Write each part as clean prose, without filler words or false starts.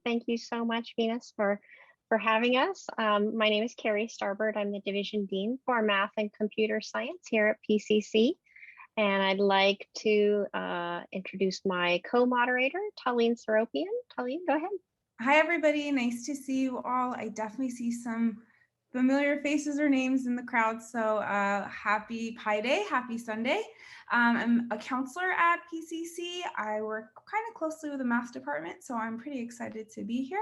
Thank you so much, Venus, for having us. My name is Carrie Starbird. I'm the Division Dean for Math and Computer Science here at PCC. And I'd like to introduce my co-moderator, Talene Seropian. Talene, go ahead. Hi, everybody. Nice to see you all. I definitely see some familiar faces or names in the crowd. So happy Pi Day, happy Sunday. I'm a counselor at PCC. I work kind of closely with the math department, so I'm pretty excited to be here.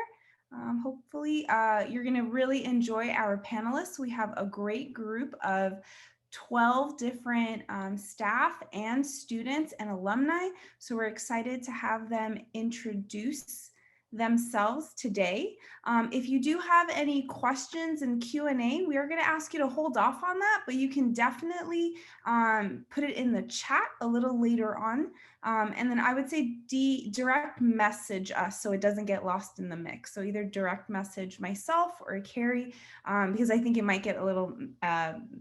Hopefully you're going to really enjoy our panelists. We have a great group of 12 different staff and students and alumni. So we're excited to have them introduce themselves today. If you do have any questions in Q&A, we are going to ask you to hold off on that, but you can definitely put it in the chat a little later on. And then I would say direct message us so it doesn't get lost in the mix. So either direct message myself or Carrie, because I think it might get a little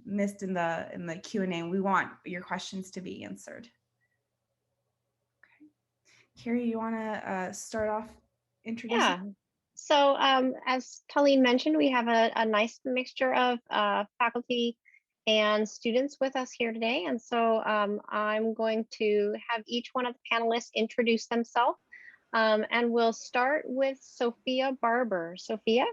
missed in the Q&A, and we want your questions to be answered. Okay. Carrie, you want to start off? Yeah. So as Talene mentioned, we have a nice mixture of faculty and students with us here today. And so I'm going to have each one of the panelists introduce themselves. And we'll start with Sophia Barber. Sophia?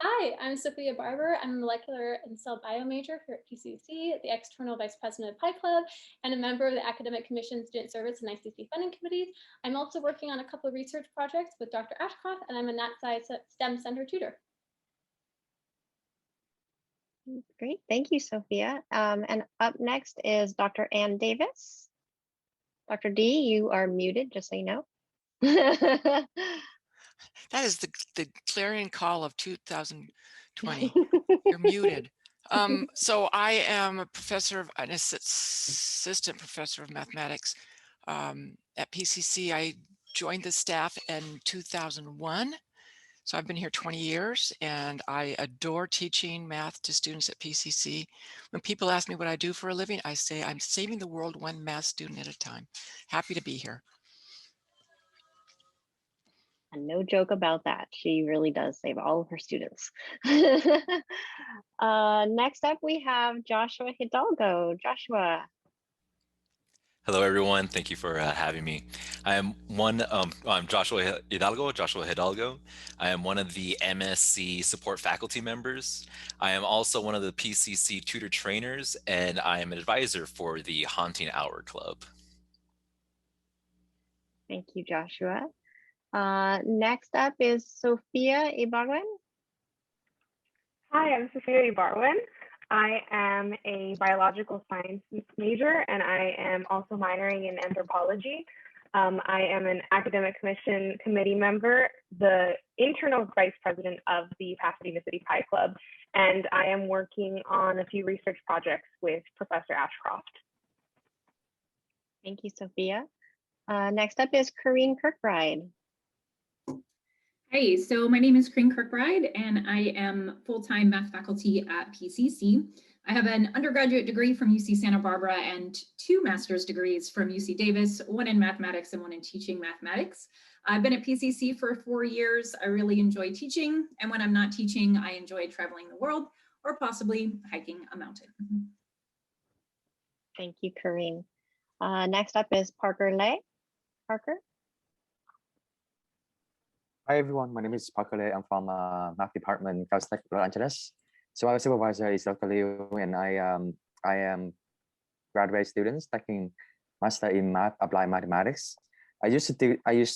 Hi, I'm Sophia Barber. I'm a molecular and cell bio major here at PCC, the external vice president of Pi Club, and a member of the Academic Commission Student Service and ICC funding committees. I'm also working on a couple of research projects with Dr. Ashcroft, and I'm a NatSci STEM Center tutor. Great, thank you, Sophia. And up next is Dr. Ann Davis. Dr. D, you are muted, just so you know. That is the clarion call of 2020. You're muted. So I am an assistant professor of mathematics at PCC. I joined the staff in 2001. So I've been here 20 years and I adore teaching math to students at PCC. When people ask me what I do for a living, I say I'm saving the world one math student at a time. Happy to be here. And no joke about that. She really does save all of her students. Next up, we have Joshua Hidalgo. Joshua. Hello, everyone. Thank you for having me. I'm Joshua Hidalgo. I am one of the MSc support faculty members. I am also one of the PCC tutor trainers, and I am an advisor for the Haunting Hour Club. Thank you, Joshua. Next up is Sophia Ibarwen. Hi, I'm Sophia Ibarwen. I am a biological science major, and I am also minoring in anthropology. I am an academic commission committee member, the internal vice president of the Pasadena City Pi Club, and I am working on a few research projects with Professor Ashcroft. Thank you, Sophia. Next up is Karine Kirkbride. Hey, so my name is Karine Kirkbride, and I am full-time math faculty at PCC. I have an undergraduate degree from UC Santa Barbara and 2 master's degrees from UC Davis, one in mathematics and one in teaching mathematics. I've been at PCC for 4 years. I really enjoy teaching, and when I'm not teaching, I enjoy traveling the world or possibly hiking a mountain. Thank you, Karine. Next up is Parker Lay. Parker? Hi everyone, my name is Parker Lay. I'm from math department, Caltech, Los Angeles. So our supervisor is Dr. Liu, and I am graduate students taking master in math, applied mathematics. I used to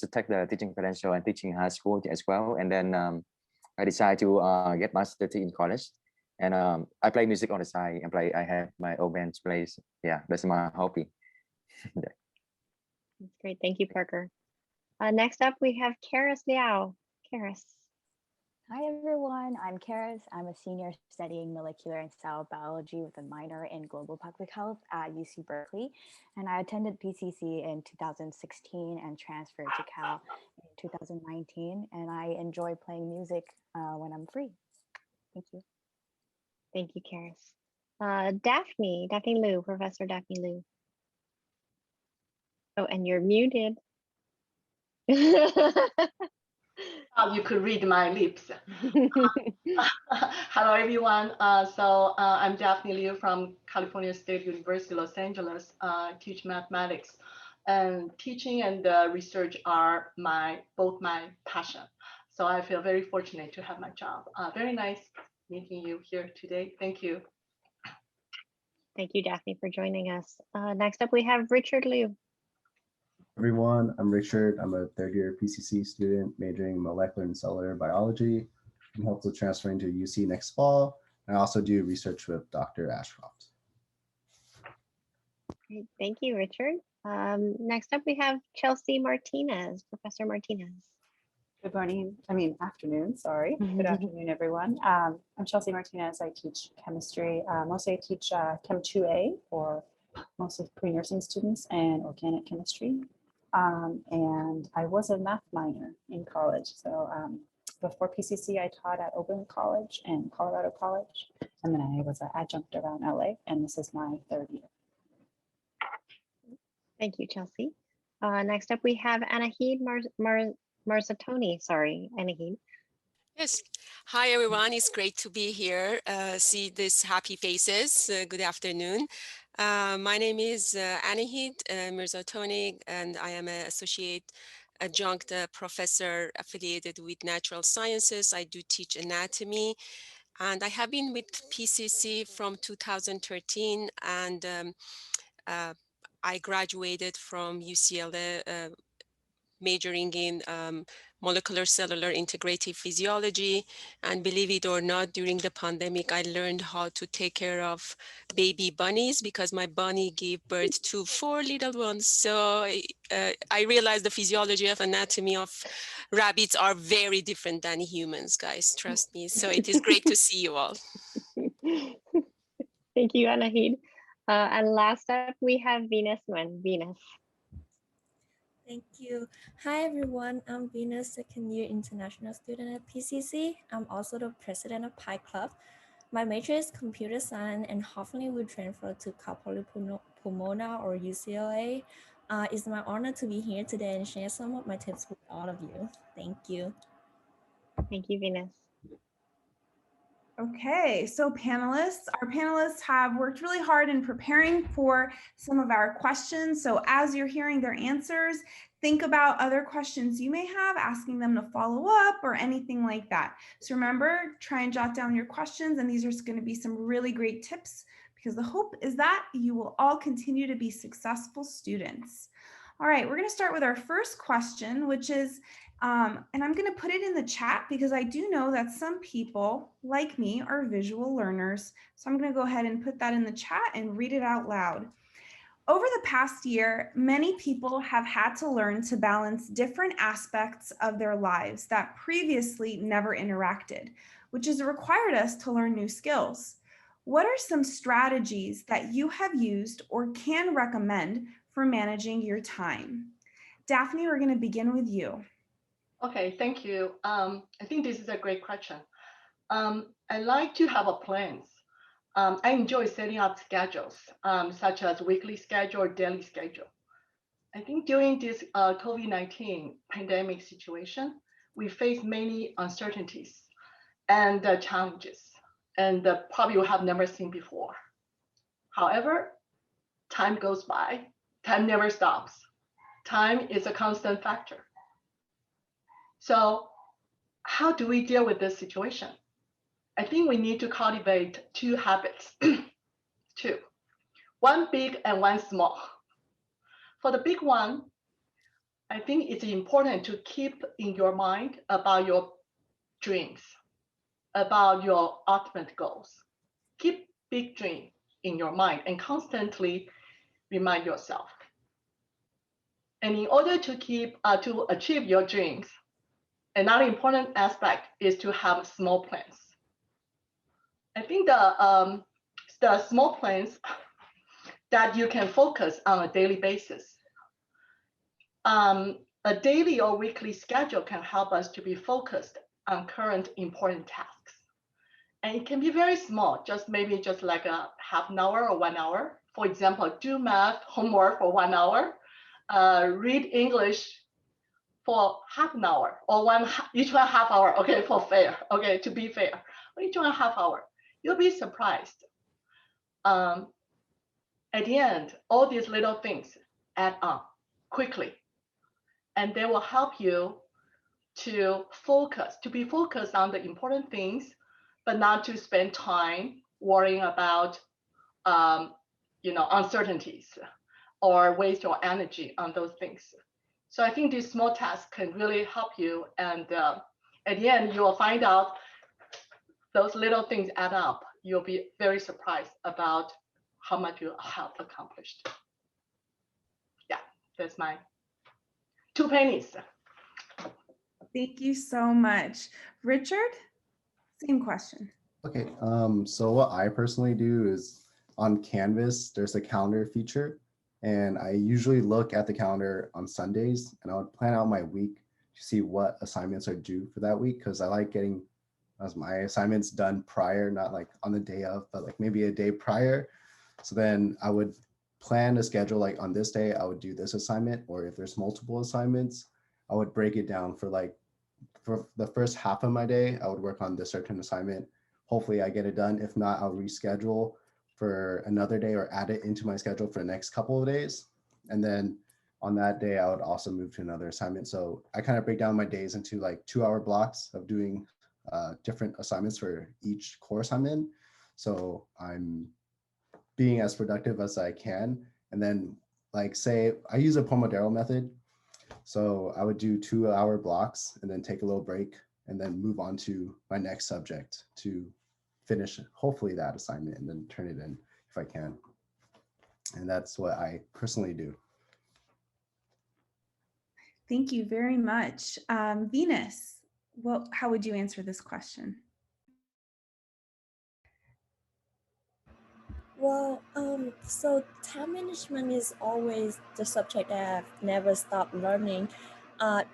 take the teaching credential and teaching high school as well, and then I decided to get master in college. And I play music on the side and I have my own band plays. Yeah, that's my hobby. That's great, thank you, Parker. Next up, we have Karis Liao. Karis. Hi, everyone. I'm Karis. I'm a senior studying molecular and cell biology with a minor in global public health at UC Berkeley. And I attended PCC in 2016 and transferred to Cal in 2019. And I enjoy playing music when I'm free. Thank you. Thank you, Karis. Daphne Liu, Professor Daphne Liu. Oh, and you're muted. how you could read my lips. Hello, everyone. I'm Daphne Liu from California State University, Los Angeles. I teach mathematics, and teaching and research are both my passion. So I feel very fortunate to have my job. Very nice meeting you here today. Thank you. Thank you, Daphne, for joining us. Next up, we have Richard Liu. Everyone, I'm Richard. I'm a third-year PCC student majoring in molecular and cellular biology and hopefully transferring to UC next fall. I also do research with Dr. Ashcroft. Great. Thank you, Richard. Next up, we have Chelsea Martinez, Professor Martinez. Good morning, afternoon, sorry. Good afternoon, everyone. I'm Chelsea Martinez. I teach chemistry. Mostly I teach Chem 2A for mostly pre-nursing students and organic chemistry. And I was a math minor in college. So before PCC, I taught at Oberlin College and Colorado College. And then I was an adjunct around LA, and this is my third year. Thank you, Chelsea. Next up, we have Anahid Marzatoni. Sorry, Anahid. Yes. Hi, everyone. It's great to be here. See these happy faces. Good afternoon. My name is Anahid Mirzatoni, and I am an associate adjunct professor affiliated with natural sciences. I do teach anatomy, and I have been with PCC from 2013, and I graduated from UCLA majoring in molecular cellular integrative physiology. And believe it or not, during the pandemic, I learned how to take care of baby bunnies because my bunny gave birth to 4 little ones. So I realized the physiology of anatomy of rabbits are very different than humans, guys, trust me. So it is great to see you all. Thank you, Anahid. And last up, we have Venus Nguyen. Venus. Thank you. Hi, everyone. I'm Venus, second year international student at PCC. I'm also the president of Pi Club. My major is computer science and hopefully will transfer to Cal Poly Pomona or UCLA. It's my honor to be here today and share some of my tips with all of you. Thank you. Thank you, Venus. Okay, so our panelists have worked really hard in preparing for some of our questions. So as you're hearing their answers, think about other questions you may have, asking them to follow up or anything like that. So remember, try and jot down your questions, and these are going to be some really great tips because the hope is that you will all continue to be successful students. All right, we're going to start with our first question, which is, and I'm going to put it in the chat because I do know that some people like me are visual learners. So I'm going to go ahead and put that in the chat and read it out loud. Over the past year, many people have had to learn to balance different aspects of their lives that previously never interacted, which has required us to learn new skills. What are some strategies that you have used or can recommend for managing your time? Daphne, we're going to begin with you. Okay, thank you. I think this is a great question. I like to have a plans. I enjoy setting up schedules, such as weekly schedule or daily schedule. I think during this COVID-19 pandemic situation, we face many uncertainties and challenges, and probably we have never seen before. However, time goes by, time never stops. Time is a constant factor. So how do we deal with this situation? I think we need to cultivate 2 habits. 2, one big and one small. For the big one, I think it's important to keep in your mind about your dreams, about your ultimate goals. Keep big dream in your mind and constantly remind yourself. And in order to achieve your dreams, another important aspect is to have small plans. I think the small plans that you can focus on a daily basis. A daily or weekly schedule can help us to be focused on current important tasks. And it can be very small, maybe just like a half an hour or 1 hour. For example, do math homework for 1 hour, read English for half an hour or each one half hour, okay, for fair, okay, to be fair, each one half hour, you'll be surprised. At the end, all these little things add up quickly, and they will help you to be focused on the important things, but not to spend time worrying about, uncertainties or waste your energy on those things. So I think these small tasks can really help you. And at the end, you will find out those little things add up. You'll be very surprised about how much you have accomplished. Yeah, that's my 2 pennies. Thank you so much. Richard, same question. Okay, so what I personally do is on Canvas, there's a calendar feature, and I usually look at the calendar on Sundays, and I would plan out my week to see what assignments are due for that week, because I like getting my assignments done prior, not like on the day of, but like maybe a day prior. So then I would plan a schedule, like on this day, I would do this assignment, or if there's multiple assignments, I would break it down for the first half of my day, I would work on this certain assignment. Hopefully I get it done. If not, I'll reschedule for another day or add it into my schedule for the next couple of days. And then on that day, I would also move to another assignment. So I kind of break down my days into like 2-hour blocks of doing different assignments for each course I'm in. So I'm being as productive as I can. And then like say, I use a Pomodoro method. So I would do 2-hour blocks and then take a little break and then move on to my next subject to finish hopefully that assignment and then turn it in if I can. And that's what I personally do. Thank you very much. Venus, how would you answer this question? Well, so time management is always the subject that I've never stopped learning. What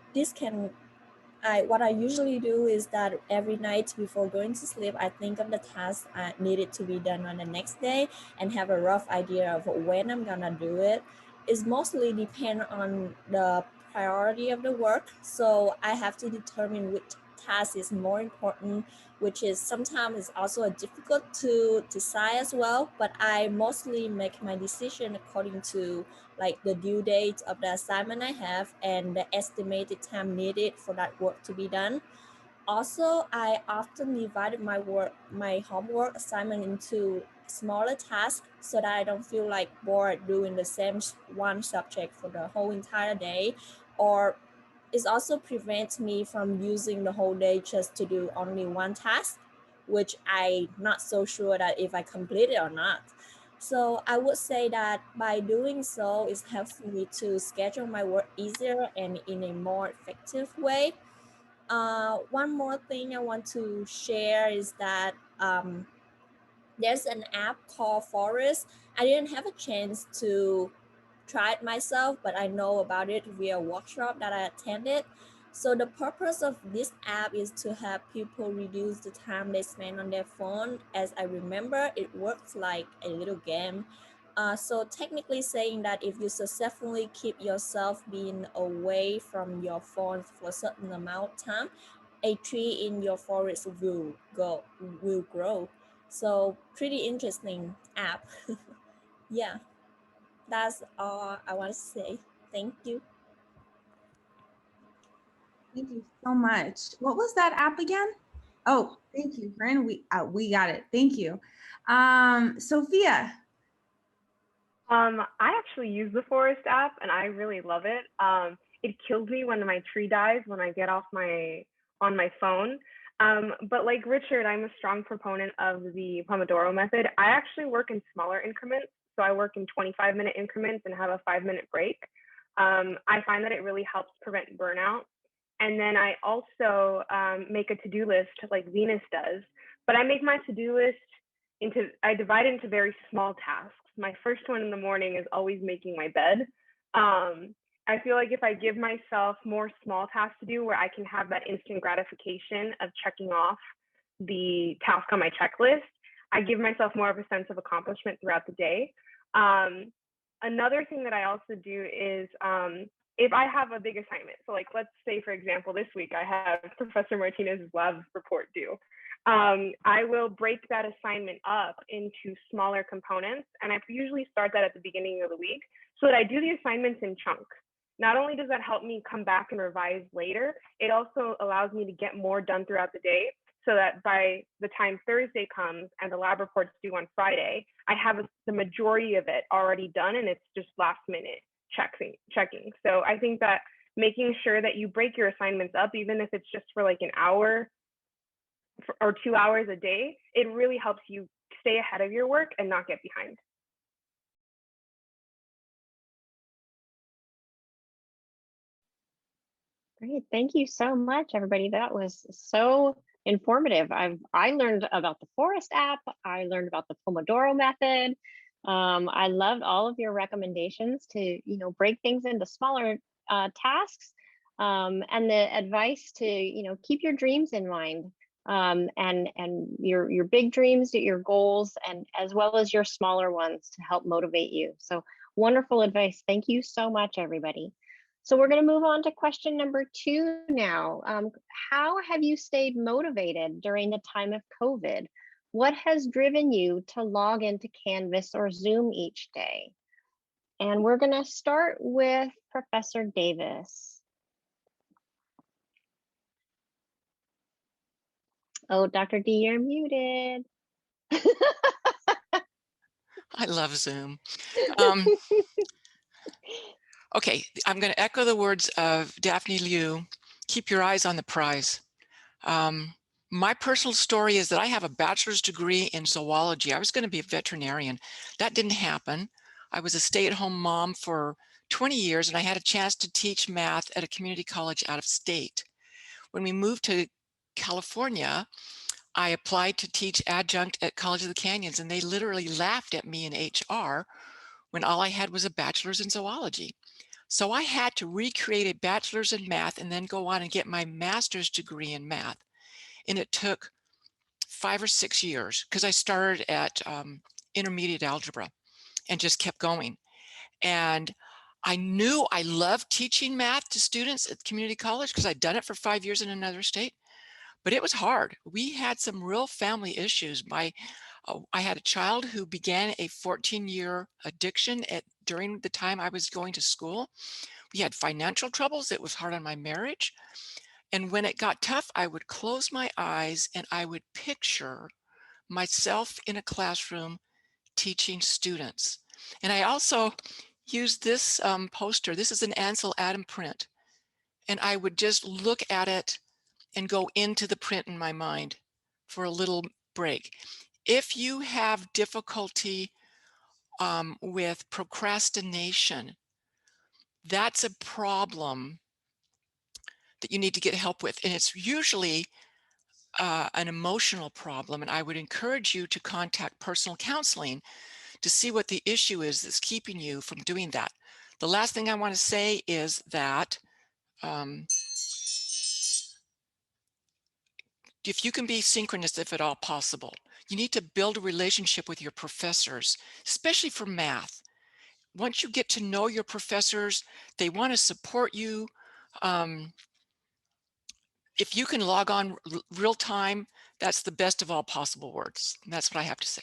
I usually do is that every night before going to sleep, I think of the tasks I needed to be done on the next day and have a rough idea of when I'm gonna do it. It's mostly depend on the priority of the work. So I have to determine which task is more important, which is sometimes also difficult to decide as well. But I mostly make my decision according to like the due date of the assignment I have and the estimated time needed for that work to be done. Also, I often divided my homework assignment into smaller tasks so that I don't feel like bored doing the same one subject for the whole entire day. Or it also prevents me from using the whole day just to do only one task, which I'm not so sure that if I complete it or not. So I would say that by doing so, it helps me to schedule my work easier and in a more effective way. One more thing I want to share is that there's an app called Forest. I didn't have a chance to try it myself, but I know about it via a workshop that I attended. So the purpose of this app is to help people reduce the time they spend on their phone. As I remember, it works like a little game. So technically saying that if you successfully keep yourself being away from your phone for a certain amount of time, a tree in your forest will grow. So pretty interesting app. Yeah, that's all I want to say. Thank you. Thank you so much. What was that app again? Oh, thank you, Karine. We got it. Thank you. Sophia. I actually use the Forest app and I really love it. It kills me when my tree dies when I get off on my phone. But like Richard, I'm a strong proponent of the Pomodoro method. I actually work in smaller increments. So I work in 25-minute increments and have a 5-minute break. I find that it really helps prevent burnout. And then I also make a to-do list like Venus does, but I make my to-do list I divide it into very small tasks. My first one in the morning is always making my bed. I feel like if I give myself more small tasks to do where I can have that instant gratification of checking off the task on my checklist, I give myself more of a sense of accomplishment throughout the day. Another thing that I also do is if I have a big assignment, so like let's say for example this week I have Professor Martinez's lab report due, I will break that assignment up into smaller components, and I usually start that at the beginning of the week so that I do the assignments in chunks. Not only does that help me come back and revise later, it also allows me to get more done throughout the day, so that by the time Thursday comes and the lab report's due on Friday, I have the majority of it already done, and it's just last minute checking. So I think that making sure that you break your assignments up, even if it's just for like an hour or 2 hours a day, it really helps you stay ahead of your work and not get behind. Great, thank you so much, everybody. That was so informative. I learned about the Forest app. I learned about the Pomodoro method. I loved all of your recommendations to break things into smaller tasks, and the advice to keep your dreams in mind, and your big dreams, your goals, and as well as your smaller ones to help motivate you. So wonderful advice. Thank you so much, everybody. So we're going to move on to question number 2 now. How have you stayed motivated during the time of COVID? What has driven you to log into Canvas or Zoom each day? And we're going to start with Professor Davis. Oh, Dr. D, you're muted. I love Zoom. Okay, I'm going to echo the words of Daphne Liu. Keep your eyes on the prize. My personal story is that I have a bachelor's degree in zoology. I was going to be a veterinarian. That didn't happen. I was a stay-at-home mom for 20 years, and I had a chance to teach math at a community college out of state. When we moved to California, I applied to teach adjunct at College of the Canyons, and they literally laughed at me in HR when all I had was a bachelor's in zoology. So I had to recreate a bachelor's in math and then go on and get my master's degree in math. And it took 5 or 6 years because I started at intermediate algebra and just kept going. And I knew I loved teaching math to students at community college because I'd done it for 5 years in another state, but it was hard. We had some real family issues. I had a child who began a 14-year addiction during the time I was going to school. We had financial troubles. It was hard on my marriage. And when it got tough, I would close my eyes and I would picture myself in a classroom teaching students. And I also used this poster. This is an Ansel Adams print. And I would just look at it and go into the print in my mind for a little break. If you have difficulty with procrastination, that's a problem that you need to get help with. And it's usually an emotional problem. And I would encourage you to contact personal counseling to see what the issue is that's keeping you from doing that. The last thing I want to say is that if you can be synchronous, if at all possible, you need to build a relationship with your professors, especially for math. Once you get to know your professors, they want to support you. If you can log on real time, that's the best of all possible worlds. And that's what I have to say.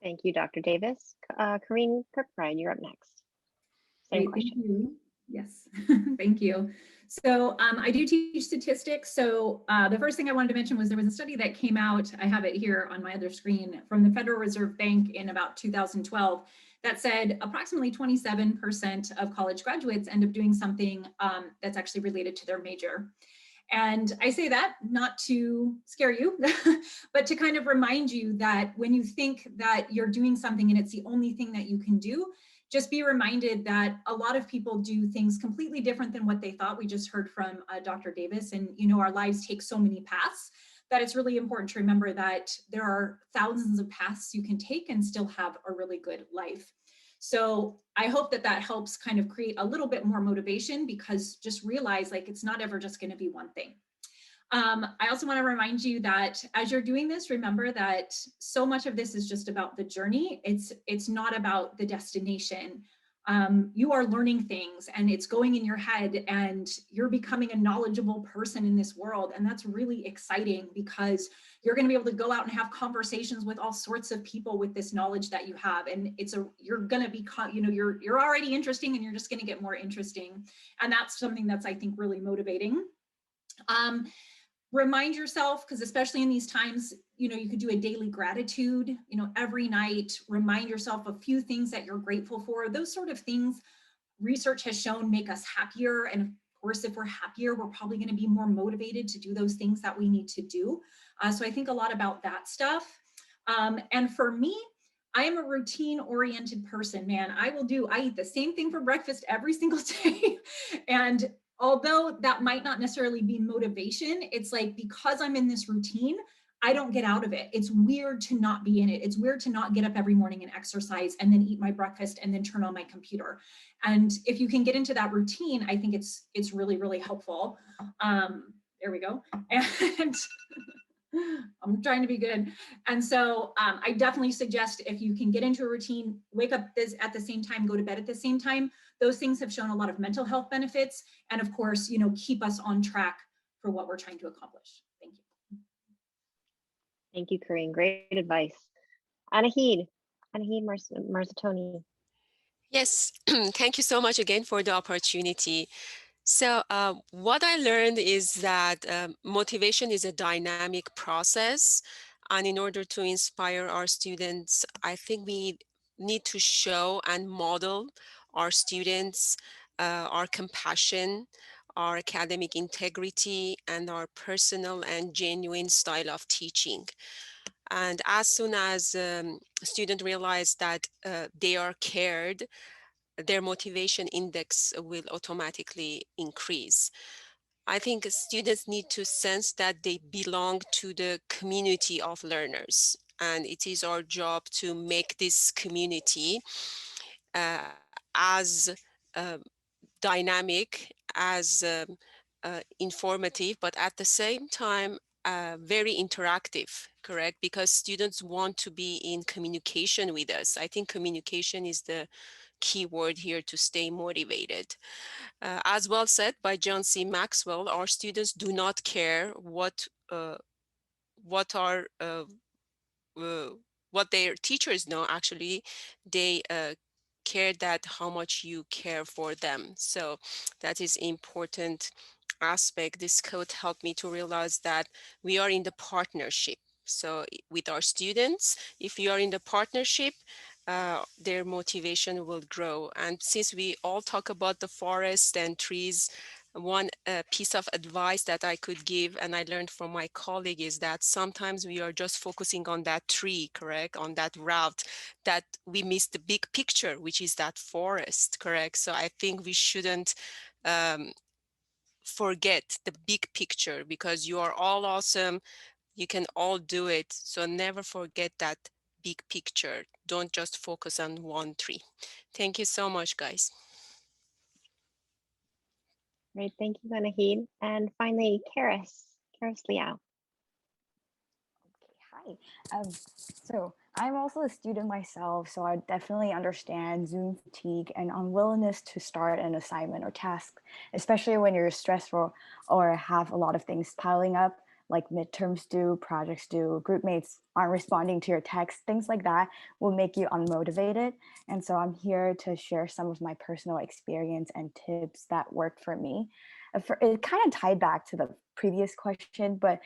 Thank you, Dr. Davis. Karine Kirkbride, you're up next. Same Great, question. thank you. Yes, thank you. So I do teach statistics. So the first thing I wanted to mention was there was a study that came out, I have it here on my other screen, from the Federal Reserve Bank in about 2012 that said approximately 27% of college graduates end up doing something that's actually related to their major. And I say that not to scare you, but to kind of remind you that when you think that you're doing something and it's the only thing that you can do, just be reminded that a lot of people do things completely different than what they thought. We just heard from Dr. Davis, and our lives take so many paths that it's really important to remember that there are thousands of paths you can take and still have a really good life. So I hope that that helps kind of create a little bit more motivation, because just realize like it's not ever just going to be one thing. I also want to remind you that as you're doing this, remember that so much of this is just about the journey. It's not about the destination. you are learning things and it's going in your head and you're becoming a knowledgeable person in this world. And that's really exciting because you're going to be able to go out and have conversations with all sorts of people with this knowledge that you have. And you're going to become, you're already interesting and you're just going to get more interesting. And that's something that's, I think, really motivating. Remind yourself, because especially in these times, you could do a daily gratitude, every night, remind yourself a few things that you're grateful for. Those sort of things, research has shown, make us happier. And of course, if we're happier, we're probably going to be more motivated to do those things that we need to do. So I think a lot about that stuff. And for me, I am a routine-oriented person, man. I eat the same thing for breakfast every single day. And although that might not necessarily be motivation, it's like, because I'm in this routine, I don't get out of it. It's weird to not be in it. It's weird to not get up every morning and exercise and then eat my breakfast and then turn on my computer. And if you can get into that routine, I think it's really, really helpful. There we go. And I'm trying to be good. And so I definitely suggest, if you can get into a routine, wake up at the same time, go to bed at the same time. Those things have shown a lot of mental health benefits. And of course, keep us on track for what we're trying to accomplish. Thank you. Thank you, Karine. Great advice. Anahid Marzatoni. Yes, thank you so much again for the opportunity. So what I learned is that motivation is a dynamic process. And in order to inspire our students, I think we need to show and model our students our compassion, our academic integrity, and our personal and genuine style of teaching. And as soon as students realize that they are cared, their motivation index will automatically increase. I think students need to sense that they belong to the community of learners, and it is our job to make this community as dynamic, as informative, but at the same time, very interactive, correct? Because students want to be in communication with us. I think communication is the key word here to stay motivated. As well said by John C. Maxwell, our students do not care what their teachers know. Actually, they care that how much you care for them. So that is important aspect. This quote helped me to realize that we are in the partnership. So with our students, if you are in the partnership, their motivation will grow. And since we all talk about the forest and trees, one piece of advice that I could give, and I learned from my colleague, is that sometimes we are just focusing on that tree, correct, on that route, that we miss the big picture, which is that forest, correct? So I think we shouldn't forget the big picture, because you are all awesome. You can all do it. So never forget that big picture. Don't just focus on one tree. Thank you so much, guys. Great, thank you, Anahid. And finally, Karis Liao. Okay, hi. So I'm also a student myself, so I definitely understand Zoom fatigue and unwillingness to start an assignment or task, especially when you're stressful or have a lot of things piling up, like midterms due, projects due, group mates aren't responding to your text, things like that will make you unmotivated. And so I'm here to share some of my personal experience and tips that worked for me. It kind of tied back to the previous question, but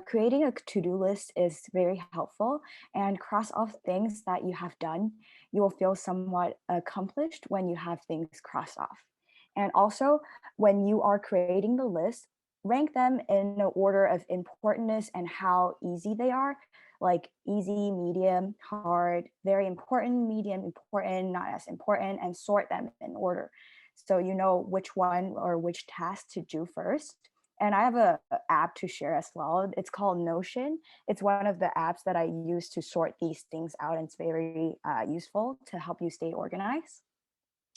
creating a to-do list is very helpful, and cross off things that you have done. You will feel somewhat accomplished when you have things crossed off. And also, when you are creating the list, rank them in the order of importance and how easy they are, like easy, medium, hard, very important, medium, important, not as important, and sort them in order, so you know which one or which task to do first. And I have a app to share as well. It's called Notion. It's one of the apps that I use to sort these things out, and it's very useful to help you stay organized.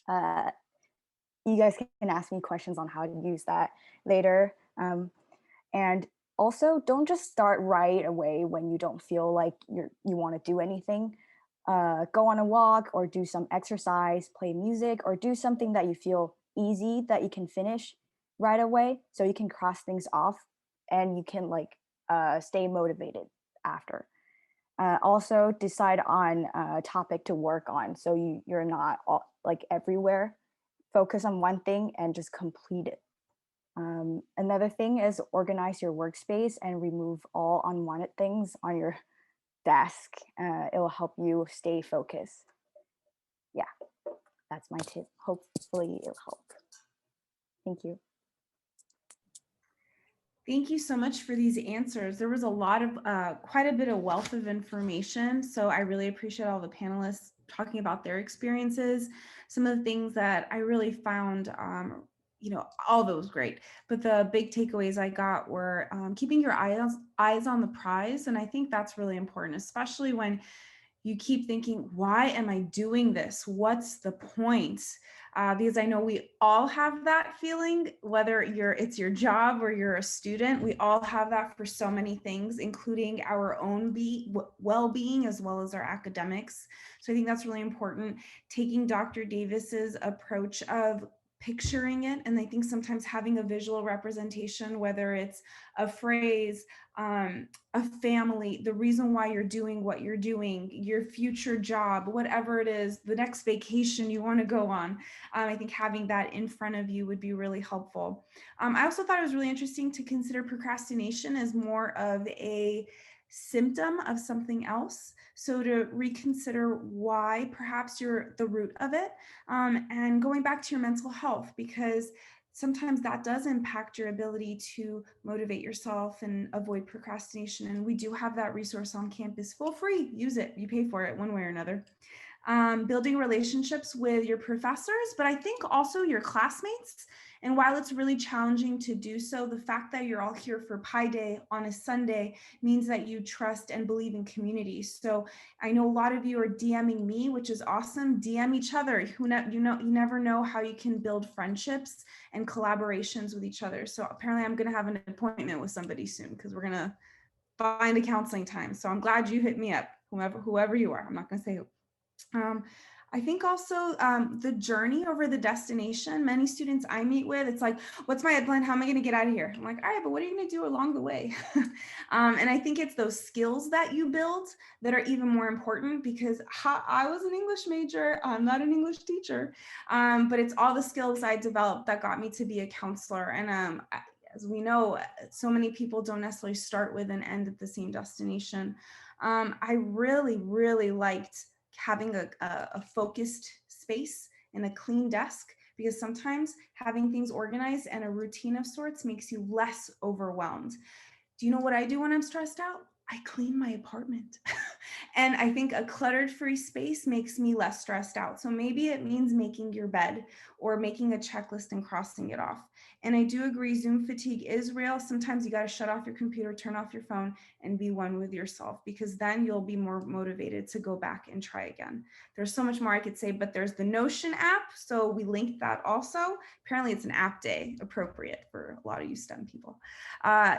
You guys can ask me questions on how to use that later. And also, don't just start right away when you don't feel like you want to do anything. go on a walk or do some exercise, play music, or do something that you feel easy that you can finish right away, so you can cross things off and you can like stay motivated after. Also decide on a topic to work on, so you're not like everywhere. Focus on one thing and just complete it. Another thing is organize your workspace and remove all unwanted things on your desk. It will help you stay focused. Yeah, that's my tip. Hopefully it'll help. Thank you. Thank you so much for these answers. There was a lot of, quite a bit of wealth of information. So I really appreciate all the panelists talking about their experiences. Some of the things that I really found, you know, all those great, but the big takeaways I got were keeping your eyes on the prize. And I think that's really important, especially when you keep thinking, why am I doing this? What's the point? Because I know we all have that feeling, whether it's your job or you're a student, we all have that for so many things, including our own well-being as well as our academics. So I think that's really important. Taking Dr. Davis's approach of picturing it, and I think sometimes having a visual representation, whether it's a phrase, a family, the reason why you're doing what you're doing, your future job, whatever it is, the next vacation you want to go on. I think having that in front of you would be really helpful. I also thought it was really interesting to consider procrastination as more of a symptom of something else. So to reconsider why perhaps you're the root of it, and going back to your mental health, because sometimes that does impact your ability to motivate yourself and avoid procrastination. And we do have that resource on campus for free. Use it. You pay for it one way or another. Building relationships with your professors, but I think also your classmates. And while it's really challenging to do so, the fact that you're all here for Pi Day on a Sunday means that you trust and believe in community. So I know a lot of you are DMing me, which is awesome. DM each other. You never know how you can build friendships and collaborations with each other. So apparently I'm going to have an appointment with somebody soon because we're going to find a counseling time. So I'm glad you hit me up, whoever you are. I'm not going to say who. I think also the journey over the destination. Many students I meet with, it's like, what's my ed plan? How am I going to get out of here? I'm like, all right, but what are you going to do along the way? And I think it's those skills that you build that are even more important, because I was an English major. I'm not an English teacher, but it's all the skills I developed that got me to be a counselor. And as we know, so many people don't necessarily start with and end at the same destination. I really, really liked having a focused space and a clean desk, because sometimes having things organized and a routine of sorts makes you less overwhelmed. Do you know what I do when I'm stressed out? I clean my apartment. And I think a cluttered free space makes me less stressed out. So maybe it means making your bed or making a checklist and crossing it off. And I do agree, Zoom fatigue is real. Sometimes you got to shut off your computer, turn off your phone, and be one with yourself, because then you'll be more motivated to go back and try again. There's so much more I could say, but there's the Notion app. So we linked that also. Apparently it's an app day, appropriate for a lot of you STEM people.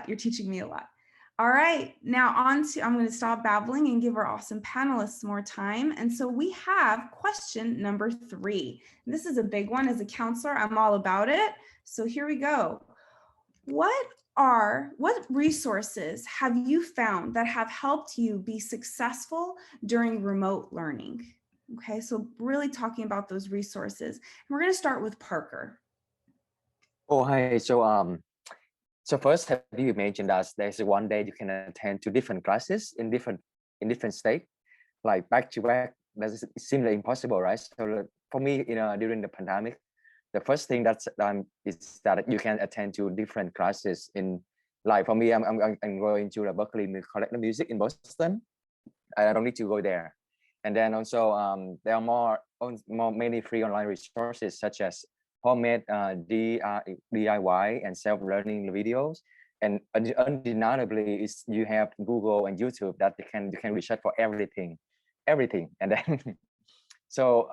You're teaching me a lot. All right, now I'm going to stop babbling and give our awesome panelists more time. And so we have question number 3. And this is a big one. As a counselor, I'm all about it. So here we go. What resources have you found that have helped you be successful during remote learning? Okay, so really talking about those resources. And we're going to start with Parker. Oh, hi. So first, have you mentioned that there's one day you can attend to different classes in different state, like back to back? That seems impossible, right? So for me, during the pandemic, the first thing that's done is that you can attend to different classes in, like for me, I'm going to the Berkeley Collective Music in Boston. I don't need to go there. And then also there are many free online resources such as homemade DIY and self-learning videos. And undeniably, you have Google and YouTube that you can research for everything. And then so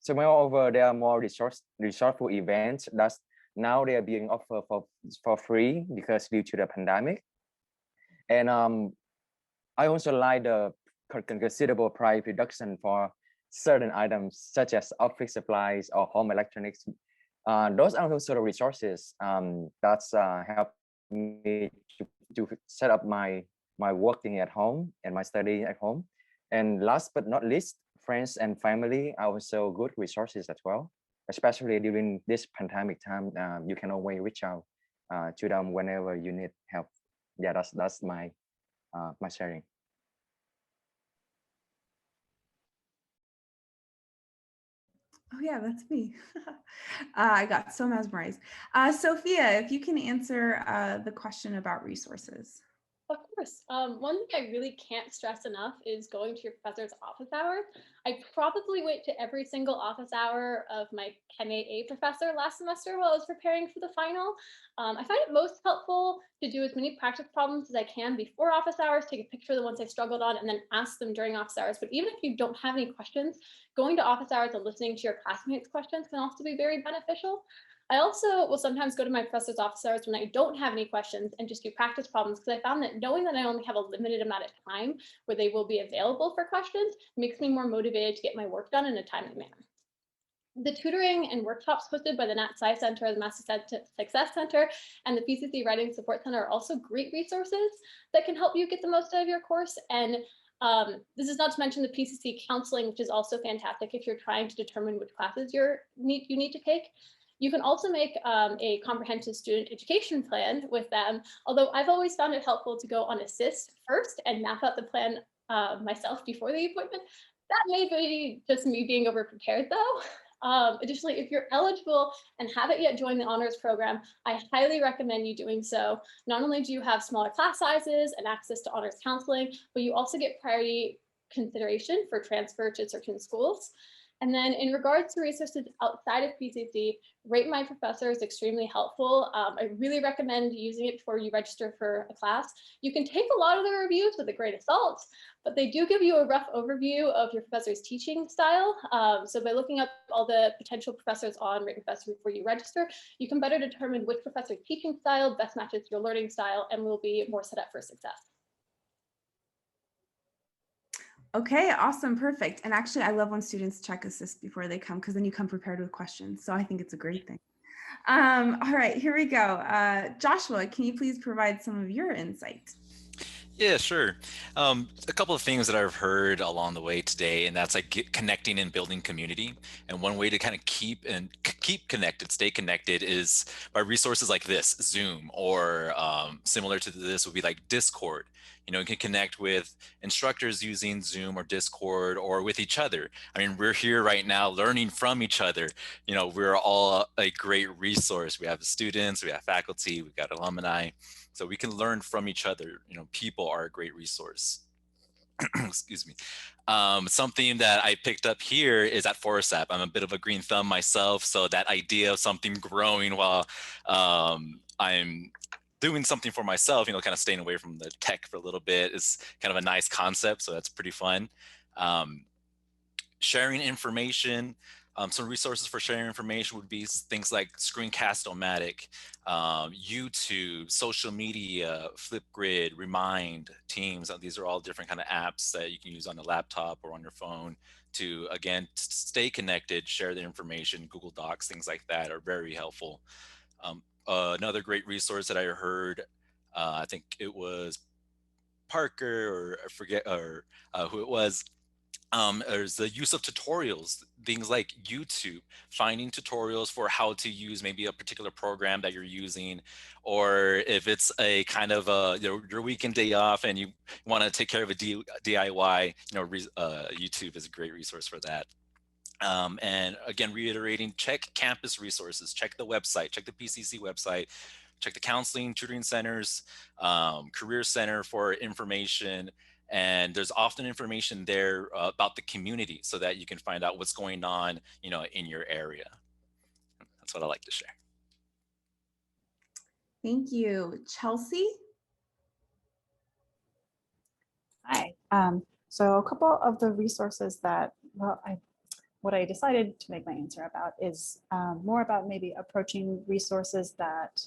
moreover, there are more resourceful events that now they are being offered for free because due to the pandemic. And I also like the considerable price reduction for certain items such as office supplies or home electronics. Those are also the resources that's helped me to set up my working at home and my study at home. And last but not least, friends and family are also good resources as well, especially during this pandemic time. You can always reach out to them whenever you need help. Yeah, that's my my sharing. Oh yeah, that's me. I got so mesmerized. Sophia, if you can answer the question about resources. Of course. One thing I really can't stress enough is going to your professor's office hours. I probably went to every single office hour of my Chem A professor last semester while I was preparing for the final. I find it most helpful to do as many practice problems as I can before office hours, take a picture of the ones I struggled on, and then ask them during office hours. But even if you don't have any questions, going to office hours and listening to your classmates' questions can also be very beneficial. I also will sometimes go to my professor's office hours when I don't have any questions and just do practice problems, because I found that knowing that I only have a limited amount of time where they will be available for questions makes me more motivated to get my work done in a timely manner. The tutoring and workshops hosted by the Nat Sci Center, the Master Success Center, and the PCC Writing Support Center are also great resources that can help you get the most out of your course. And this is not to mention the PCC counseling, which is also fantastic if you're trying to determine which classes you need to take. You can also make a comprehensive student education plan with them, although I've always found it helpful to go on Assist first and map out the plan myself before the appointment. That may be just me being overprepared though. Additionally, if you're eligible and haven't yet joined the honors program, I highly recommend you doing so. Not only do you have smaller class sizes and access to honors counseling, but you also get priority consideration for transfer to certain schools. And then in regards to resources outside of PCC, Rate My Professor is extremely helpful. I really recommend using it before you register for a class. You can take a lot of the reviews with a grain of salt, but they do give you a rough overview of your professor's teaching style. So by looking up all the potential professors on Rate My Professor before you register, you can better determine which professor's teaching style best matches your learning style and will be more set up for success. Okay, awesome, perfect. And actually, I love when students check Assist before they come, because then you come prepared with questions. So I think it's a great thing. All right, here we go. Joshua, can you please provide some of your insight? Yeah, sure. A couple of things that I've heard along the way today, and that's like connecting and building community. And one way to kind of keep connected, stay connected, is by resources like this, Zoom, or similar to this would be like Discord. You know, you can connect with instructors using Zoom or Discord, or with each other. I mean, we're here right now learning from each other. You know, we're all a great resource. We have students, we have faculty, we've got alumni. So we can learn from each other. You know, people are a great resource. Excuse me. Something that I picked up here is at ForestApp. I'm a bit of a green thumb myself. So that idea of something growing while I'm doing something for myself, you know, kind of staying away from the tech for a little bit is kind of a nice concept. So that's pretty fun. Sharing information. Some resources for sharing information would be things like Screencast-O-Matic, YouTube, social media, Flipgrid, Remind, Teams. These are all different kind of apps that you can use on a laptop or on your phone to, again, stay connected, share the information. Google Docs, things like that are very helpful. Another great resource that I heard, I think it was Parker, or I forget who it was. There's the use of tutorials, things like YouTube, finding tutorials for how to use maybe a particular program that you're using, or if it's a kind of your weekend day off and you want to take care of a DIY, you know, YouTube is a great resource for that. And again, reiterating, check campus resources, check the website, check the PCC website, check the counseling, tutoring centers, career center for information. And there's often information there about the community so that you can find out what's going on, you know, in your area. That's what I like to share. Thank you. Chelsea? Hi. So a couple of the resources that, well, what I decided to make my answer about is more about maybe approaching resources that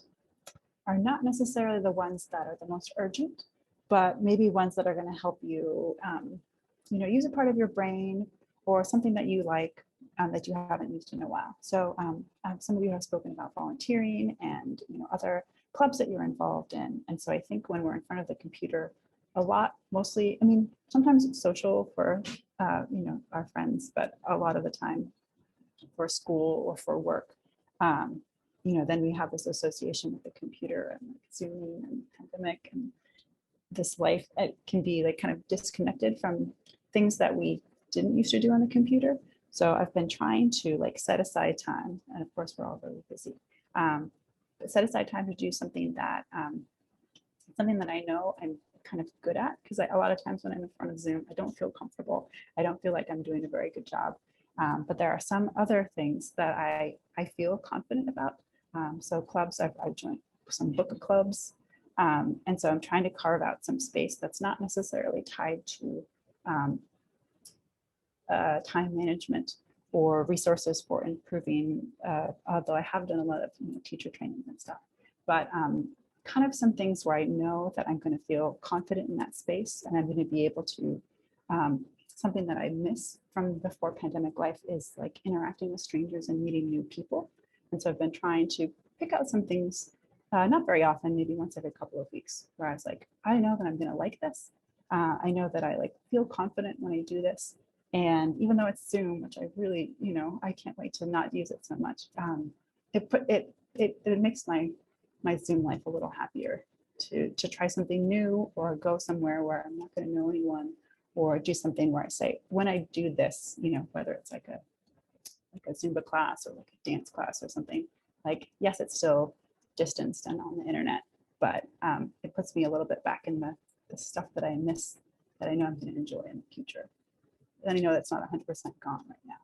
are not necessarily the ones that are the most urgent, but maybe ones that are going to help you use a part of your brain or something that you like that you haven't used in a while. So some of you have spoken about volunteering and other clubs that you're involved in. And so I think when we're in front of the computer a lot, mostly, I mean, sometimes it's social for, our friends, but a lot of the time for school or for work, then we have this association with the computer and like Zoom and pandemic and this life. It can be like kind of disconnected from things that we didn't used to do on the computer. So I've been trying to like set aside time, and of course we're all really busy, but set aside time to do something that I know I'm kind of good at, because a lot of times when I'm in front of Zoom, I don't feel comfortable. I don't feel like I'm doing a very good job. But there are some other things that I feel confident about. So clubs, I've joined some book clubs. And so I'm trying to carve out some space that's not necessarily tied to time management or resources for improving, although I have done a lot of teacher trainings and stuff, but kind of some things where I know that I'm going to feel confident in that space, and I'm going to be able to, something that I miss from before pandemic life is like interacting with strangers and meeting new people. And so I've been trying to pick out some things, not very often, maybe once every couple of weeks, where I was like, I know that I'm going to like this. I know that I like feel confident when I do this. And even though it's Zoom, which I really, I can't wait to not use it so much. It makes my Zoom life a little happier to try something new or go somewhere where I'm not going to know anyone, or do something where I say, when I do this, whether it's like a Zumba class or like a dance class or something, like, yes, it's still distanced and on the internet, but it puts me a little bit back in the stuff that I miss, that I know I'm going to enjoy in the future. And I know that's not 100% gone right now.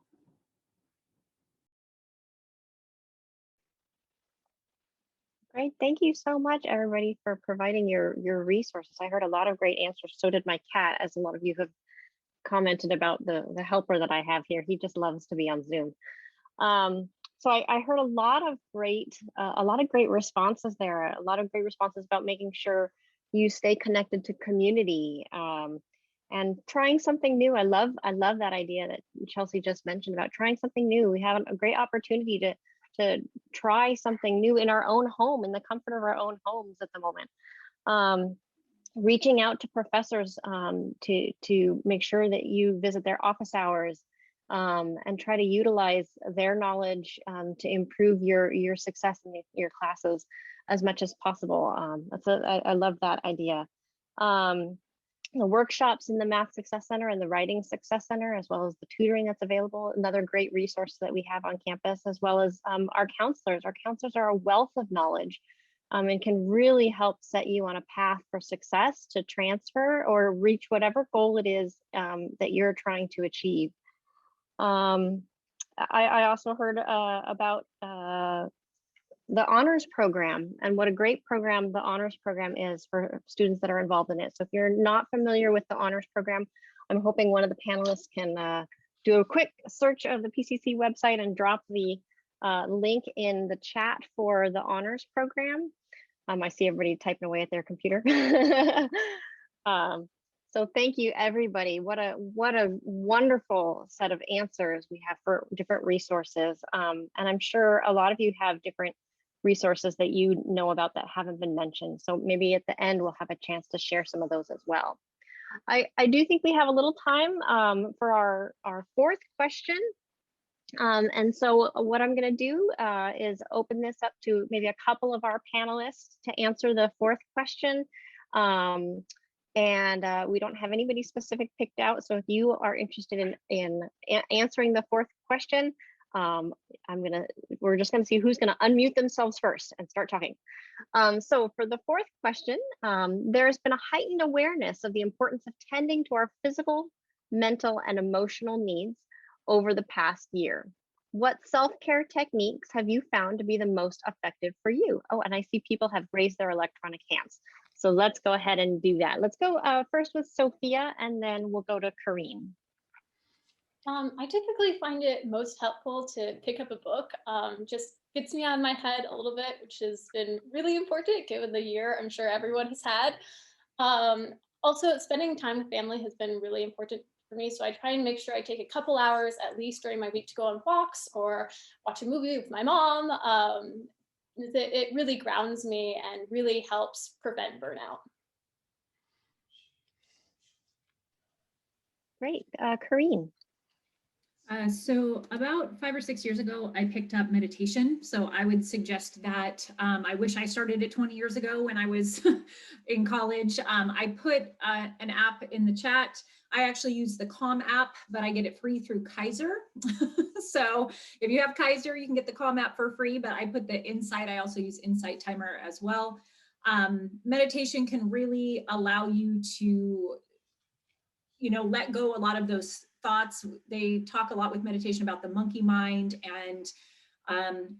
Great. Thank you so much, everybody, for providing your resources. I heard a lot of great answers. So did my cat, as a lot of you have commented about the helper that I have here. He just loves to be on Zoom. So I heard a lot of great responses there. A lot of great responses about making sure you stay connected to community and trying something new. I love that idea that Chelsea just mentioned about trying something new. We have a great opportunity to try something new in our own home, in the comfort of our own homes at the moment. Reaching out to professors to make sure that you visit their office hours and try to utilize their knowledge to improve your success in your classes as much as possible. I love that idea. The workshops in the Math Success Center and the Writing Success Center, as well as the tutoring that's available, another great resource that we have on campus, as well as our counselors. Our counselors are a wealth of knowledge and can really help set you on a path for success to transfer or reach whatever goal it is that you're trying to achieve. I also heard about the honors program and what a great program the honors program is for students that are involved in it. So if you're not familiar with the honors program, I'm hoping one of the panelists can do a quick search of the PCC website and drop the link in the chat for the honors program. I see everybody typing away at their computer. So thank you, everybody. What a wonderful set of answers we have for different resources. And I'm sure a lot of you have different resources that you know about that haven't been mentioned. So maybe at the end, we'll have a chance to share some of those as well. I do think we have a little time for our fourth question. And so what I'm going to do is open this up to maybe a couple of our panelists to answer the fourth question. And we don't have anybody specific picked out. So if you are interested in answering the fourth question, we're just gonna see who's gonna unmute themselves first and start talking. So for the fourth question, there's been a heightened awareness of the importance of tending to our physical, mental, and emotional needs over the past year. What self-care techniques have you found to be the most effective for you? Oh, and I see people have raised their electronic hands. So let's go ahead and do that. Let's go first with Sophia, and then we'll go to Karine. I typically find it most helpful to pick up a book. Just gets me out of my head a little bit, which has been really important given the year I'm sure everyone has had. Also, spending time with family has been really important for me. So I try and make sure I take a couple hours at least during my week to go on walks or watch a movie with my mom. It really grounds me and really helps prevent burnout. Great. Karine. So about 5 or 6 years ago, I picked up meditation. So I would suggest that. I wish I started it 20 years ago when I was in college. I put an app in the chat. I actually use the Calm app, but I get it free through Kaiser. So if you have Kaiser, you can get the Calm app for free, but I put the Insight. I also use Insight Timer as well. Meditation can really allow you to, let go a lot of those thoughts. They talk a lot with meditation about the monkey mind, and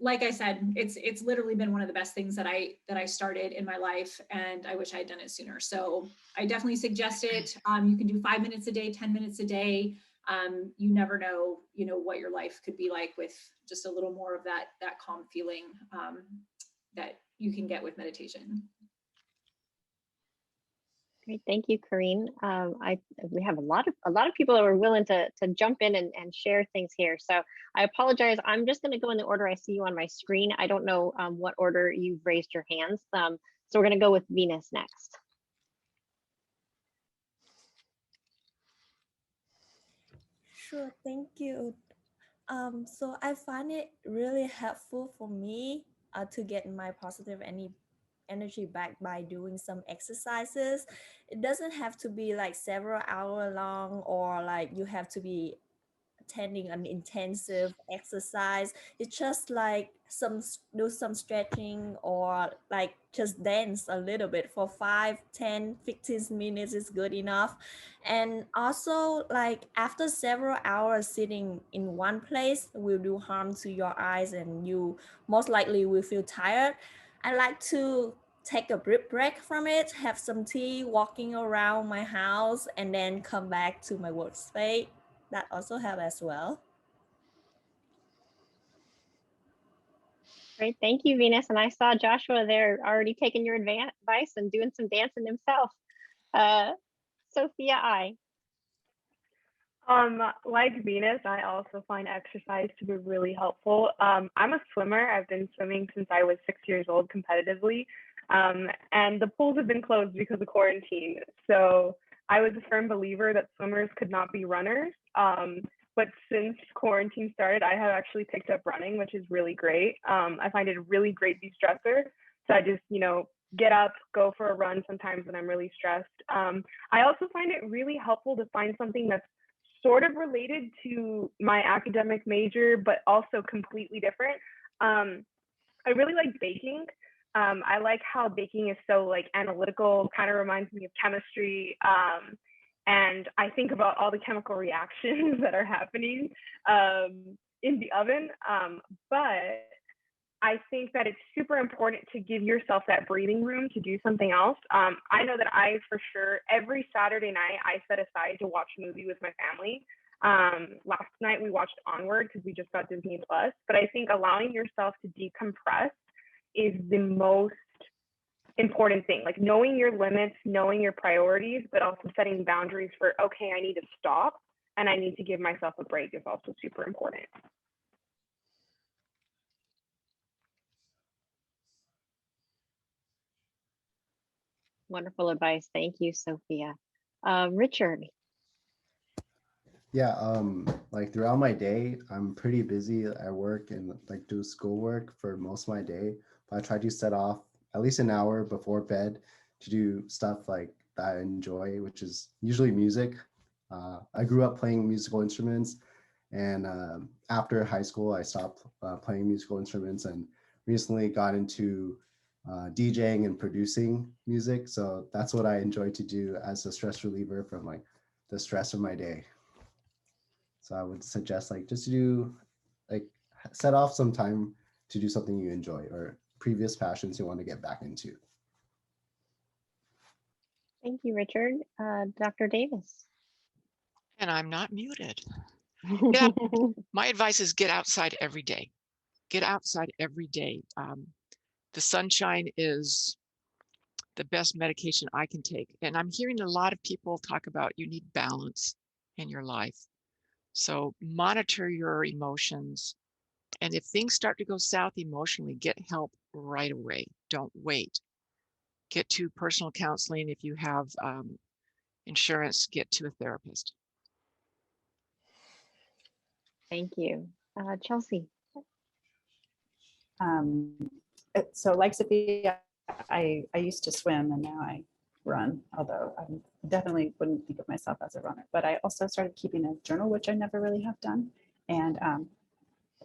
like I said, it's literally been one of the best things that I started in my life, and I wish I had done it sooner. So I definitely suggest it. You can do 5 minutes a day, 10 minutes a day. You never know, what your life could be like with just a little more of that calm feeling that you can get with meditation. Great, thank you, Karine. We have a lot of people that were willing to jump in and share things here. So I apologize. I'm just going to go in the order I see you on my screen. I don't know what order you've raised your hands. So we're going to go with Venus next. Sure, thank you. So I find it really helpful for me to get my positive energy back by doing some exercises. It doesn't have to be like several hours long or like you have to be attending an intensive exercise. It's just like do some stretching or like just dance a little bit for 5, 10, 15 minutes is good enough. And also like after several hours sitting in one place will do harm to your eyes and you most likely will feel tired. I like to take a brief break from it, have some tea, walking around my house, and then come back to my workspace. That also helps as well. Great, thank you, Venus. And I saw Joshua there already taking your advice and doing some dancing himself. Sophia, Like Venus, I also find exercise to be really helpful. I'm a swimmer. I've been swimming since I was 6 years old competitively. And the pools have been closed because of quarantine. So I was a firm believer that swimmers could not be runners. But since quarantine started, I have actually picked up running, which is really great. I find it a really great de-stressor. So I just, get up, go for a run sometimes when I'm really stressed. I also find it really helpful to find something that's sort of related to my academic major, but also completely different. I really like baking. I like how baking is so like analytical, kind of reminds me of chemistry. And I think about all the chemical reactions that are happening in the oven. But I think that it's super important to give yourself that breathing room to do something else. I know that I, for sure, every Saturday night, I set aside to watch a movie with my family. Last night we watched Onward because we just got Disney Plus. But I think allowing yourself to decompress is the most important thing, like knowing your limits, knowing your priorities, but also setting boundaries for, okay, I need to stop and I need to give myself a break is also super important. wonderful advice. Thank you, Sophia. Richard. Yeah, like throughout my day, I'm pretty busy at work and like do schoolwork for most of my day. But I try to set off at least an hour before bed to do stuff like that I enjoy, which is usually music. I grew up playing musical instruments, and after high school, I stopped playing musical instruments and recently got into DJing and producing music. So that's what I enjoy to do as a stress reliever from like the stress of my day. So I would suggest like just to do like set off some time to do something you enjoy or previous passions you want to get back into. Thank you, Richard. Dr. Davis. And I'm not muted. My advice is get outside every day. Get outside every day. The sunshine is the best medication I can take. And I'm hearing a lot of people talk about you need balance. in your life. So monitor your emotions. And if things start to go south emotionally, get help right away. Don't wait. Get to personal counseling. If you have insurance, get to a therapist. Thank you. Chelsea. So like Sophia, I used to swim and now I run, although I definitely wouldn't think of myself as a runner. But I also started keeping a journal, which I never really have done. And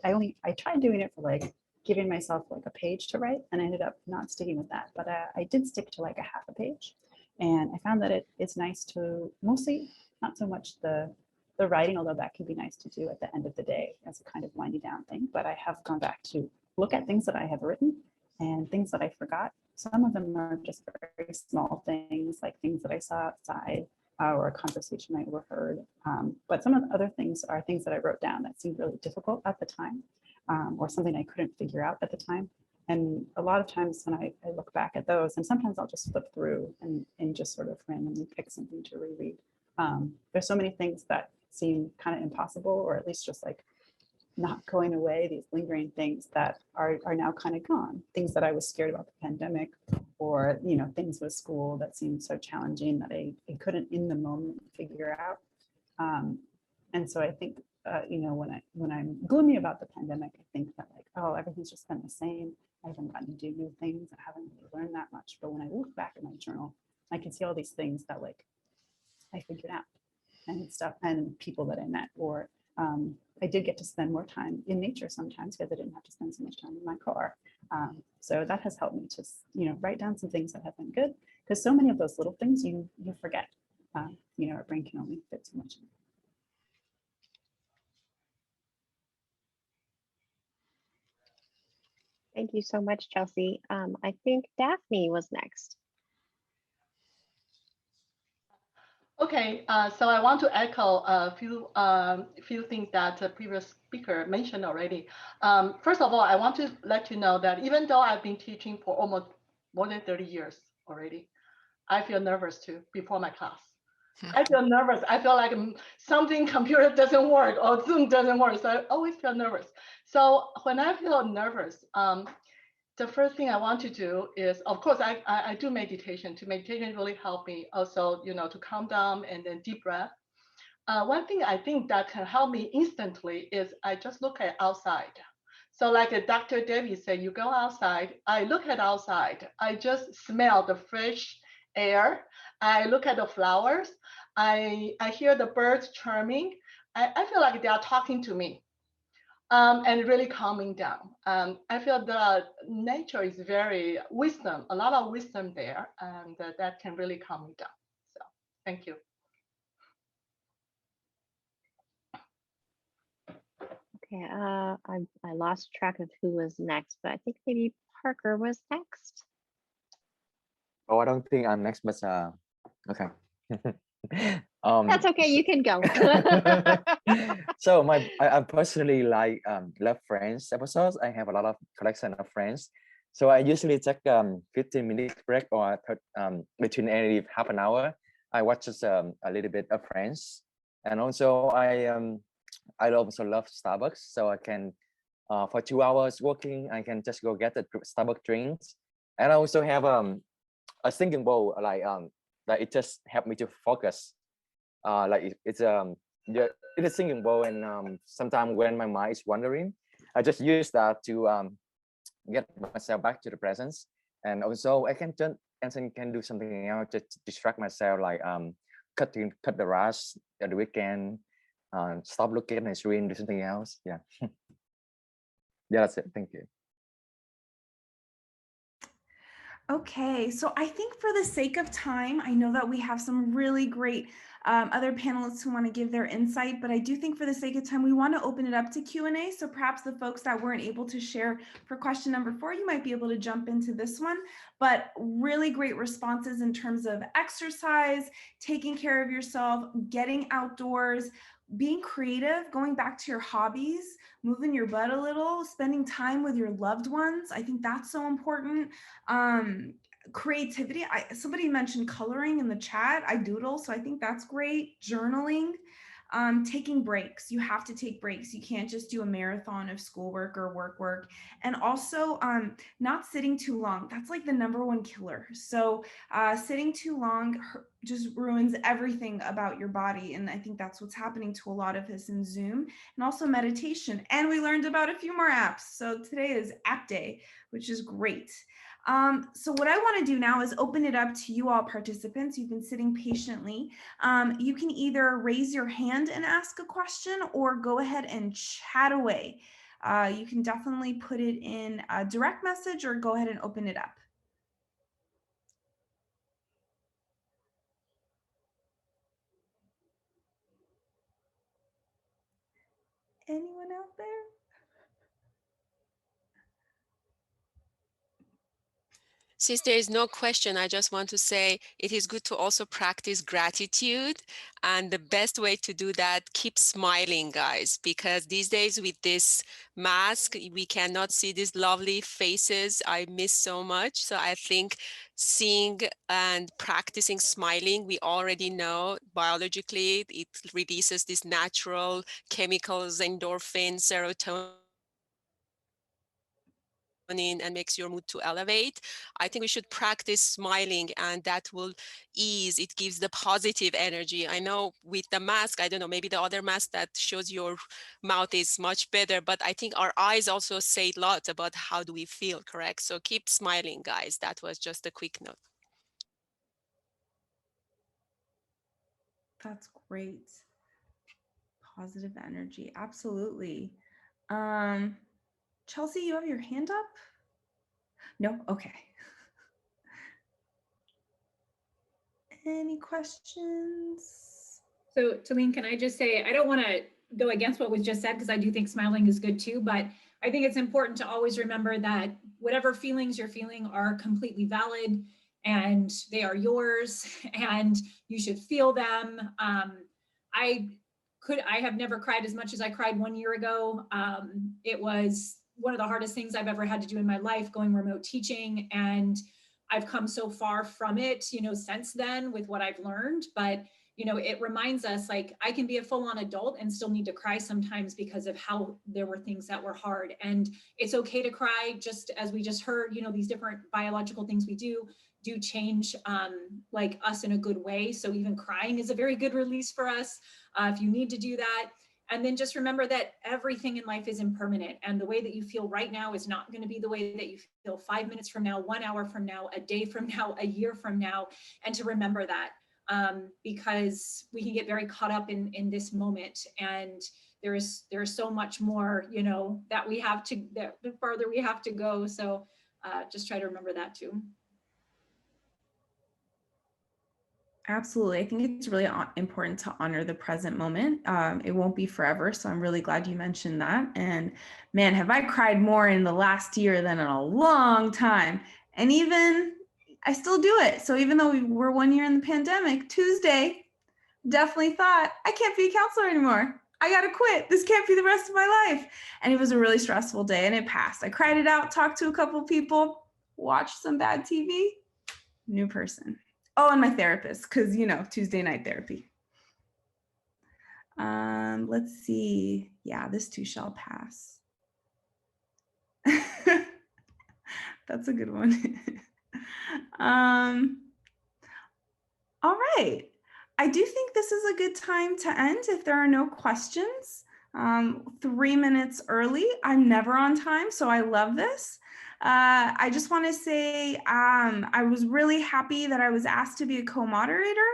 I tried doing it for like giving myself like a page to write, and I ended up not sticking with that. But I did stick to like a half a page. And I found that it's nice to mostly, not so much the writing, although that can be nice to do at the end of the day as a kind of winding down thing. But I have gone back to look at things that I have written and things that I forgot. Some of them are just very small things, like things that I saw outside or a conversation I overheard. But some of the other things are things that I wrote down that seemed really difficult at the time, or something I couldn't figure out at the time. And a lot of times when I look back at those, and sometimes I'll just flip through and just sort of randomly pick something to reread. There's so many things that seem kind of impossible, or at least just like not going away, these lingering things that are now kind of gone. Things that I was scared about the pandemic, or things with school that seemed so challenging that I couldn't in the moment figure out. And so I think when I'm gloomy about the pandemic, I think that like, oh, everything's just been the same. I haven't gotten to do new things. I haven't really learned that much. But when I look back at my journal, I can see all these things that like I figured out, and stuff, and people that I met, or I did get to spend more time in nature sometimes because I didn't have to spend so much time in my car. So that has helped me to write down some things that have been good, because so many of those little things you forget. Our brain can only fit so much in. Thank you so much, Chelsea. I think Daphne was next. Okay, so I want to echo a few things that the previous speaker mentioned already. First of all, I want to let you know that even though I've been teaching for almost more than 30 years already, I feel nervous too before my class. I feel nervous. I feel like something computer doesn't work or Zoom doesn't work. So I always feel nervous. So when I feel nervous, the first thing I want to do is, of course, I do meditation. Meditation really help me also, to calm down and then deep breath. One thing I think that can help me instantly is I just look at outside. So like Dr. Debbie said, you go outside, I look at outside, I just smell the fresh air. I look at the flowers. I hear the birds chirping. I feel like they are talking to me. And really calming down. I feel the nature is very wisdom, a lot of wisdom there, and that can really calm me down. So thank you. Okay, I lost track of who was next, but I think maybe Parker was next. Oh, I don't think I'm next, but okay. That's okay, you can go. So I personally like love Friends episodes. I have a lot of collection of Friends, so I usually take 15-minute break or between every half an hour. I watch just a little bit of Friends, and also I also love Starbucks, so I can for 2 hours working, I can just go get the Starbucks drinks, and I also have a singing bowl like that it just helped me to focus. Like it's it is singing bowl, and sometimes when my mind is wandering, I just use that to get myself back to the presence. And also I can do something else just to distract myself, like cut the grass at the weekend, stop looking at my screen, do something else. Yeah. Yeah, that's it. Thank you. Okay, so I think for the sake of time, I know that we have some really great other panelists who want to give their insight, but I do think for the sake of time, we want to open it up to Q&A. So perhaps the folks that weren't able to share for question number 4, you might be able to jump into this one, but really great responses in terms of exercise, taking care of yourself, getting outdoors, being creative, going back to your hobbies, moving your butt a little, spending time with your loved ones. I think that's so important. Creativity. Somebody mentioned coloring in the chat. I doodle, so I think that's great. Journaling. Taking breaks. You have to take breaks. You can't just do a marathon of schoolwork or work. And also not sitting too long. That's like the #1 killer. So sitting too long just ruins everything about your body. And I think that's what's happening to a lot of us in Zoom. And also meditation. And we learned about a few more apps. So today is app day, which is great. So what I want to do now is open it up to you all participants. You've been sitting patiently. You can either raise your hand and ask a question or go ahead and chat away. You can definitely put it in a direct message or go ahead and open it up. Anyone out there? Since there is no question, I just want to say it is good to also practice gratitude. And the best way to do that, keep smiling, guys, because these days with this mask, we cannot see these lovely faces I miss so much. So I think seeing and practicing smiling, we already know biologically, it releases these natural chemicals, endorphins, serotonin, and makes your mood to elevate. I think we should practice smiling, and that will ease. It gives the positive energy. I know with the mask, I don't know, maybe the other mask that shows your mouth is much better, but I think our eyes also say a lot about how do we feel, correct? So keep smiling, guys. That was just a quick note. That's great. Positive energy, absolutely. Chelsea, you have your hand up? No? Okay. Any questions? So Talene, can I just say, I don't want to go against what was just said because I do think smiling is good too, but I think it's important to always remember that whatever feelings you're feeling are completely valid and they are yours and you should feel them. I have never cried as much as I cried 1 year ago. It was one of the hardest things I've ever had to do in my life, going remote teaching, and I've come so far from it, since then with what I've learned. But it reminds us, like, I can be a full-on adult and still need to cry sometimes because of how there were things that were hard. And it's okay to cry, just as we just heard, these different biological things we do change like us in a good way. So even crying is a very good release for us if you need to do that. And then just remember that everything in life is impermanent, and the way that you feel right now is not going to be the way that you feel 5 minutes from now, 1 hour from now, a day from now, a year from now. And to remember that, because we can get very caught up in this moment, and there is so much more, that we have to, that the farther we have to go. So just try to remember that too. Absolutely. I think it's really important to honor the present moment. It won't be forever. So I'm really glad you mentioned that. And man, have I cried more in the last year than in a long time. And even I still do it. So even though we were 1 year in the pandemic, Tuesday, definitely thought I can't be a counselor anymore. I got to quit. This can't be the rest of my life. And it was a really stressful day and it passed. I cried it out, talked to a couple of people, watched some bad TV, new person. Oh, and my therapist, because, Tuesday night therapy. Let's see. Yeah, this too shall pass. That's a good one. All right. I do think this is a good time to end if there are no questions. 3 minutes early. I'm never on time, so I love this. I just want to say I was really happy that I was asked to be a co-moderator.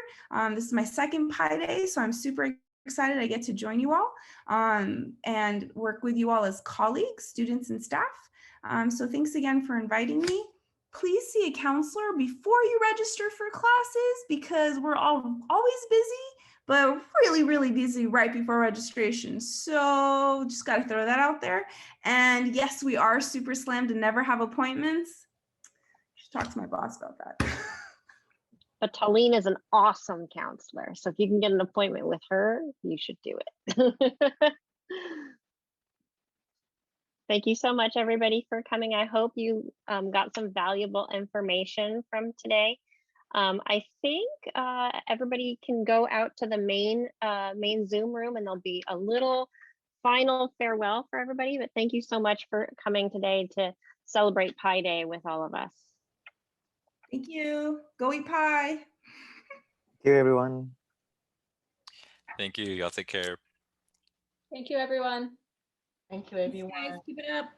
This is my second Pi Day, so I'm super excited I get to join you all and work with you all as colleagues, students, and staff. So thanks again for inviting me. Please see a counselor before you register for classes because we're all always busy, but really, really busy right before registration. So just got to throw that out there. And yes, we are super slammed and never have appointments. I should talk to my boss about that. But Talene is an awesome counselor. So if you can get an appointment with her, you should do it. Thank you so much, everybody, for coming. I hope you got some valuable information from today. I think everybody can go out to the main Zoom room, and there'll be a little final farewell for everybody. But thank you so much for coming today to celebrate Pi Day with all of us. Thank you. Go eat pie. Thank you, everyone. Thank you. Y'all take care. Thank you, everyone. Thank you, everyone. Guys, keep it up.